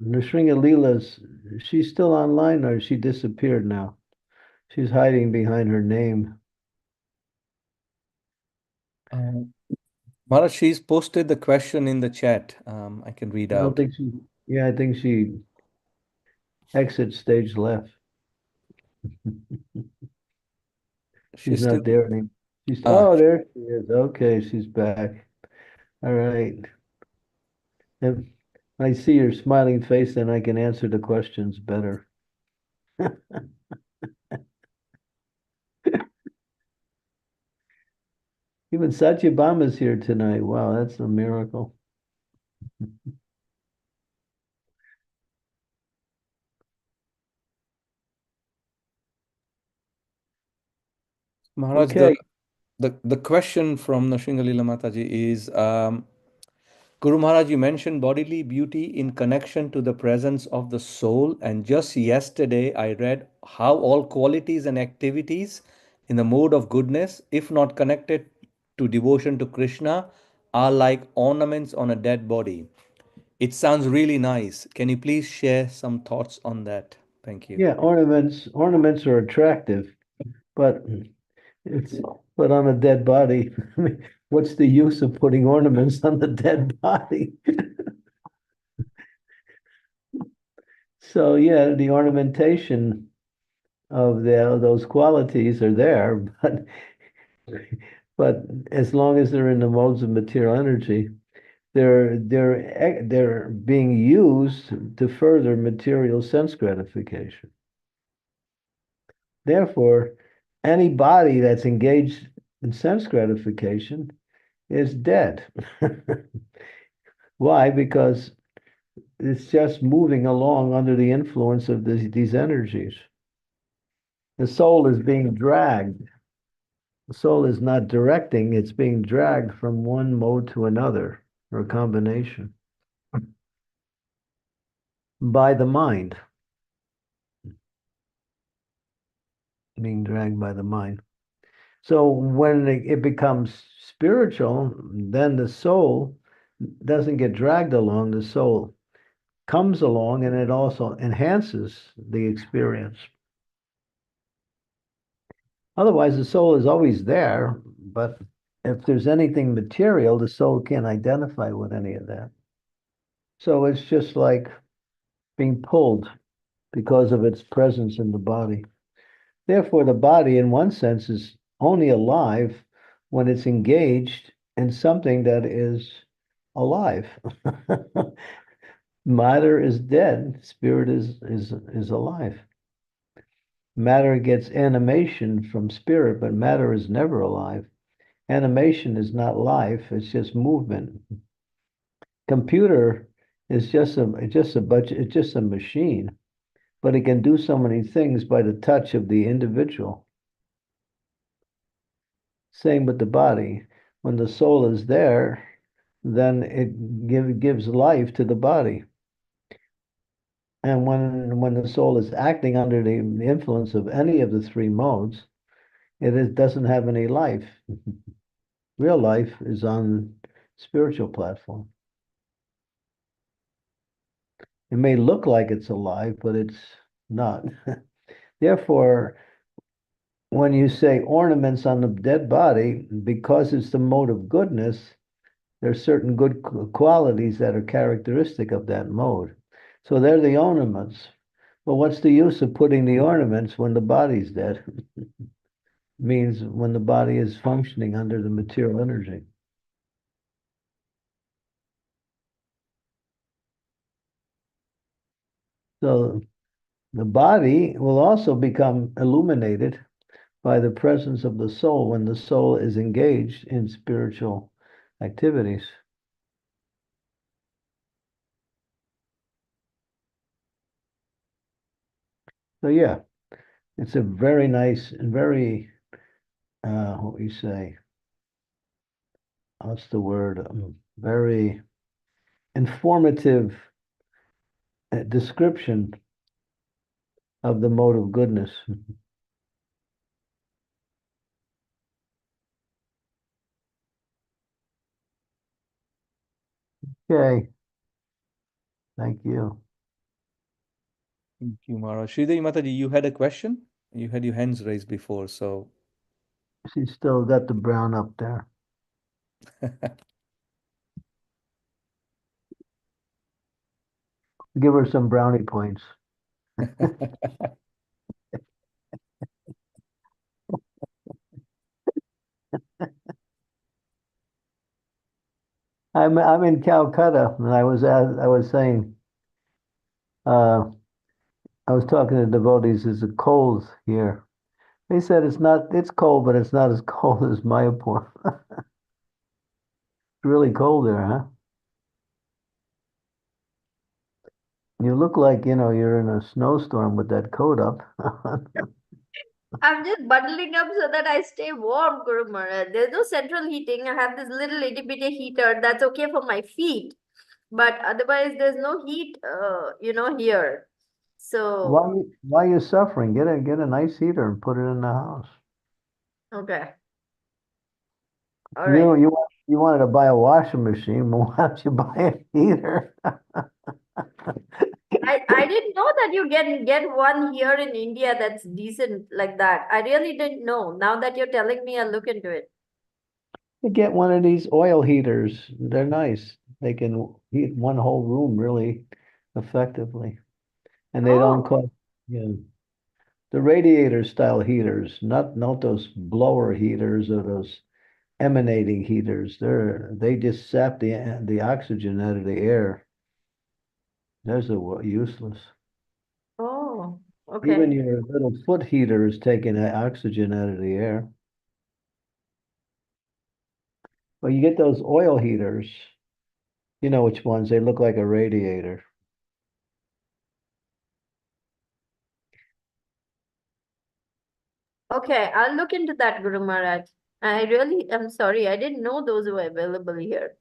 Nrsinga Leela's. She's still online or she disappeared now? She's hiding behind her name. Maharaj, she's posted the question in the chat. I can read I don't out. think I think she exits stage left. She's still. not there anymore. Ah, There she is. Okay, she's back. All right. If I see your smiling face, then I can answer the questions better. Even Satyabhama's here tonight. Wow, that's a miracle. Maharaj, Okay. the question from Nrsingalila Mataji is Guru Maharaj, you mentioned bodily beauty in connection to the presence of the soul. And just yesterday, I read how all qualities and activities in the mode of goodness, if not connected to devotion to Krishna, are like ornaments on a dead body. It sounds really nice. Can you please share some thoughts on that? Thank you. Yeah, ornaments are attractive, but it's but on a dead body. I mean, what's the use of putting ornaments on the dead body? So yeah, the ornamentation of those qualities are there, but as long as they're in the modes of material energy, they're being used to further material sense gratification. Therefore, any body that's engaged in sense gratification is dead. Why? Because it's just moving along under the influence of these energies. The soul is being dragged. The soul is not directing, it's being dragged from one mode to another, or a combination, by the mind, being dragged by the mind. So when it becomes spiritual, then the soul doesn't get dragged along, the soul comes along and it also enhances the experience. Otherwise, the soul is always there, but if there's anything material, the soul can't identify with any of that. So it's just like being pulled because of its presence in the body. Therefore, the body, in one sense, is only alive when it's engaged in something that is alive. Matter is dead, spirit is alive. Matter gets animation from spirit, but matter is never alive. Animation is not life, it's just movement. Computer is it's just a machine, but it can do so many things by the touch of the individual. Same with the body. When the soul is there, then it gives life to the body. And when the soul is acting under the influence of any of the three modes, doesn't have any life. Real life is on spiritual platform. It may look like it's alive, but it's not. Therefore, when you say ornaments on the dead body, because it's the mode of goodness, there are certain good qualities that are characteristic of that mode. So they're the ornaments. But what's the use of putting the ornaments when the body's dead? Means when the body is functioning under the material energy. So the body will also become illuminated by the presence of the soul when the soul is engaged in spiritual activities. So yeah, it's a very nice and very what we say, what's the word? Very informative description of the mode of goodness. Okay, thank you. Thank you, Maharaj. Sridevi Mataji, you had a question? You had your hands raised before, so She's still got the brown up there. Give her some brownie points. I'm in Calcutta, and I was saying, I was talking to devotees. It's cold here. They said it's cold, but it's not as cold as Mayapur. It's really cold there, huh? You look like, you're in a snowstorm with that coat up. I'm just bundling up so that I stay warm, Guru Maharaj. There's no central heating. I have this little itty bitty heater that's okay for my feet, but otherwise there's no heat, here. Why, So, why are you suffering? Get a nice heater and put it in the house. okay. All You right. know, you wanted to buy a washing machine, but why don't you buy a heater? I didn't know that you get one here in India that's decent like that. I really didn't know. Now that you're telling me, I'll look into it. You get one of these oil heaters. They're nice. They can heat one whole room really effectively. And they don't Oh, cost, the radiator style heaters, not those blower heaters or those emanating heaters. They just sap the oxygen out of the air. Those are useless. oh, Even okay. your little foot heater is taking the oxygen out of the air. Well, you get those oil heaters. You know which ones? They look like a radiator. Okay, I'll look into that, Guru Maharaj. I'm sorry, I didn't know those were available here.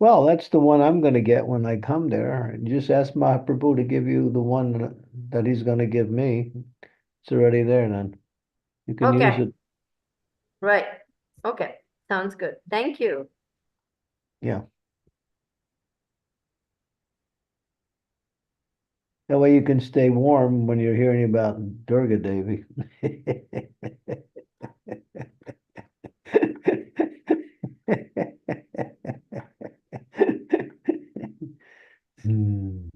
Well, that's the one I'm going to get when I come there. And just ask Mahaprabhu to give you the one that he's going to give me. It's already there then. You can use Okay, it. right. Okay, sounds good. Thank you. Yeah. That way you can stay warm when you're hearing about Durga Devi. Hmm.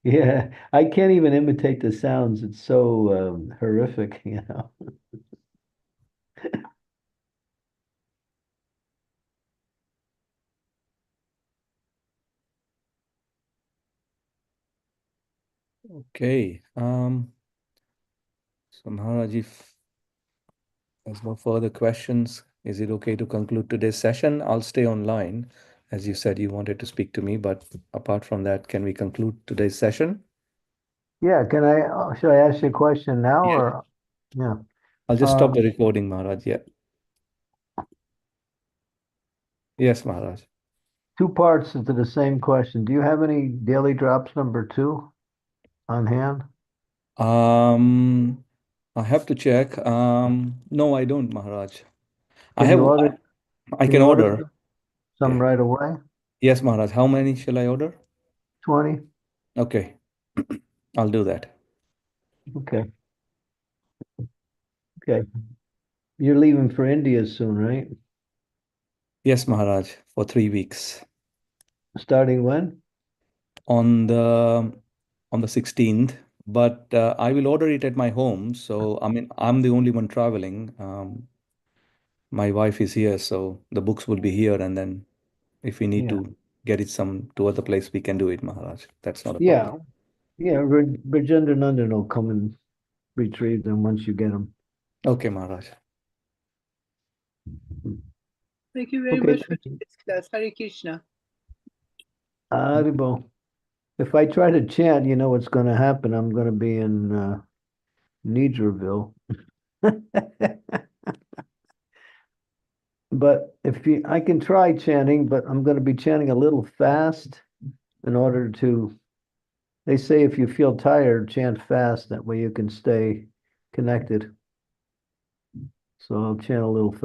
Yeah, I can't even imitate the sounds. It's so horrific, okay. So Maharaj, if there's no further questions, is it okay to conclude today's session? I'll stay online. As you said, you wanted to speak to me, but apart from that, can we conclude today's session? Yeah, should I ask you a question now Yeah. or yeah? I'll just stop the recording, Maharaj. Yeah. Yes, Maharaj. Two parts to the same question. Do you have any daily drops number 2 on hand? Um, I have to check. No, I don't, Maharaj. I Can have, you order I can can you order order. some Yeah. right away? Yes, Maharaj. How many shall I order? 20? Okay. I'll do that. Okay. Okay. You're leaving for India soon, right? Yes, Maharaj, for 3 weeks. Starting when? On the 16th, but I will order it at my home. So I mean, I'm the only one traveling. My wife is here, so the books will be here, and then if we need Yeah. to get it some to other place, we can do it, Maharaj. That's not a Yeah. problem. Yeah, Brajendra Nandan will come and retrieve them once you get them. Okay, Maharaj. Thank you very Okay, much for thank you. today's class. Hare Krishna. Haribo. If I try to chant, you know what's going to happen. I'm going to be in Nidrarville. But I can try chanting, but I'm going to be chanting a little fast in order to. They say if you feel tired, chant fast. That way you can stay connected. So I'll chant a little fast.